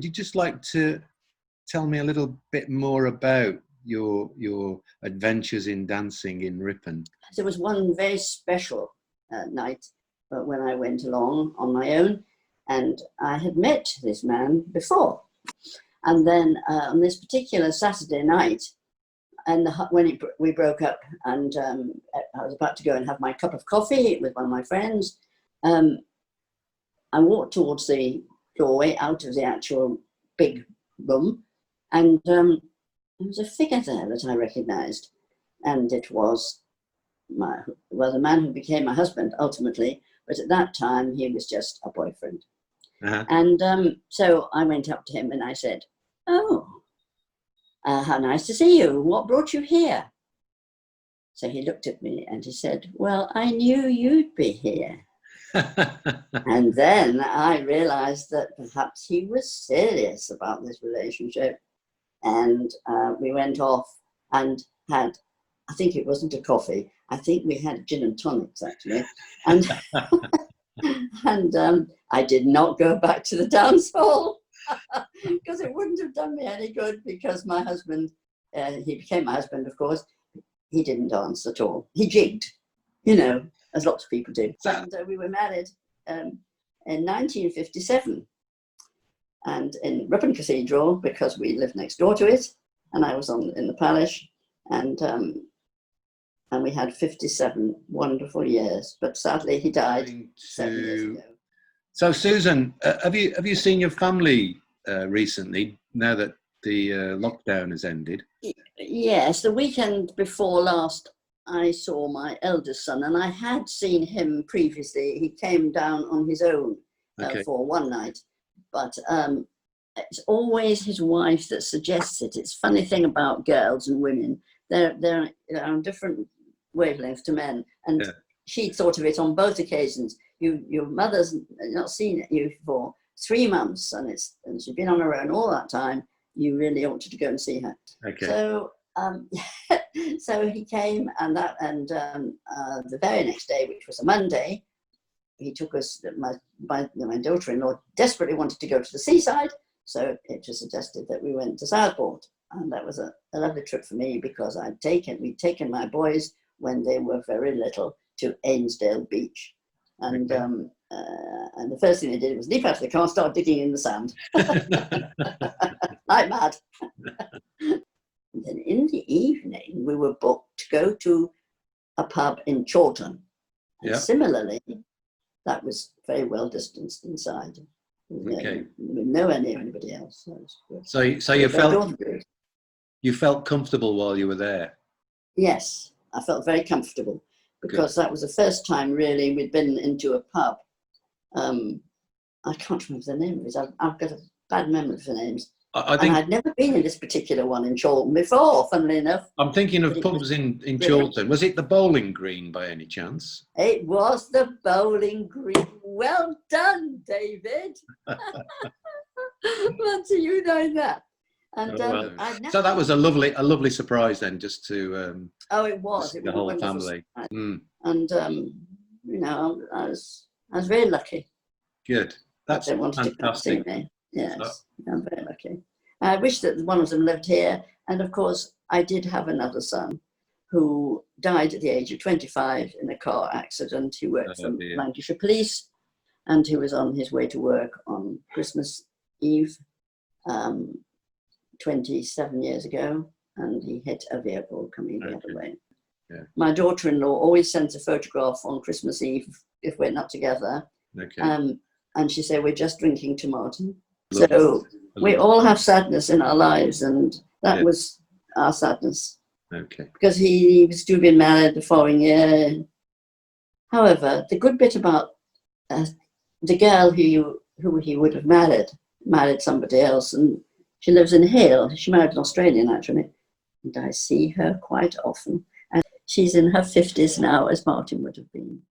would you just like to tell me a little bit more about your adventures in dancing in Ripon? There was one very special night when I went along on my own, and I had met this man before. And then on this particular Saturday night, and when we broke up, and I was about to go and have my cup of coffee with one of my friends, I walked towards the doorway out of the actual big room, and there was a figure there that I recognized, and it was the man who became my husband ultimately, but at that time he was just a boyfriend. Uh-huh. And so I went up to him and I said, "Oh, how nice to see you. What brought you here?" So he looked at me and he said, "Well, I knew you'd be here." And then I realized that perhaps he was serious about this relationship. And we went off and had, I think it wasn't a coffee, I think we had gin and tonics actually. And, and I did not go back to the dance hall because it wouldn't have done me any good, because my husband, he became my husband, of course, he didn't dance at all. He jigged, you know, as lots of people do. And we were married in 1957. And in Ripon Cathedral, because we lived next door to it, and I was in the parish, and we had 57 wonderful years. But sadly, he died 7 years ago. So, Susan, have you seen your family recently, now that the lockdown has ended? Yes, the weekend before last, I saw my eldest son, and I had seen him previously. He came down on his own for one night. But it's always his wife that suggests it. It's a funny thing about girls and women. They're on different wavelengths to men. And she thought of it on both occasions. Your mother's not seen you for 3 months, and she's been on her own all that time. You really ought to go and see her. Okay. So so he came, and the very next day, which was a Monday, he took us, my daughter-in-law desperately wanted to go to the seaside, so it was suggested that we went to Southport. And that was a lovely trip for me, because we'd taken my boys when they were very little to Ainsdale Beach. And and the first thing they did was leap out of the car and start digging in the sand. Like mad. And then in the evening, we were booked to go to a pub in Chorlton. And similarly, that was very well distanced inside. Okay. Nowhere near anybody else. So you felt comfortable while you were there? Yes, I felt very comfortable, because that was the first time really we'd been into a pub. I can't remember the name of it. I've got a bad memory for names. I think I'd never been in this particular one in Chorlton before, funnily enough. I'm thinking of pubs in Chorlton. Was it the Bowling Green by any chance? It was the Bowling Green. Well done, David. What do you know that? And so that was a lovely surprise then, just to it was the whole family. And you know, I was very lucky. Good. That's they wanted fantastic. To come see me. Yes, I'm very lucky. I wish that one of them lived here. And of course, I did have another son who died at the age of 25 in a car accident. He worked for Lancashire Police, and he was on his way to work on Christmas Eve 27 years ago, and he hit a vehicle coming the other way. Yeah. My daughter-in-law always sends a photograph on Christmas Eve if we're not together. Okay. And she said, "We're just drinking to Martin." So we all have sadness in our lives, and that was our sadness. Okay. Because he was to be married the following year. However, the good bit about the girl who he would have married somebody else, and she lives in Hale. She married an Australian, actually, and I see her quite often. And she's in her 50s now, as Martin would have been.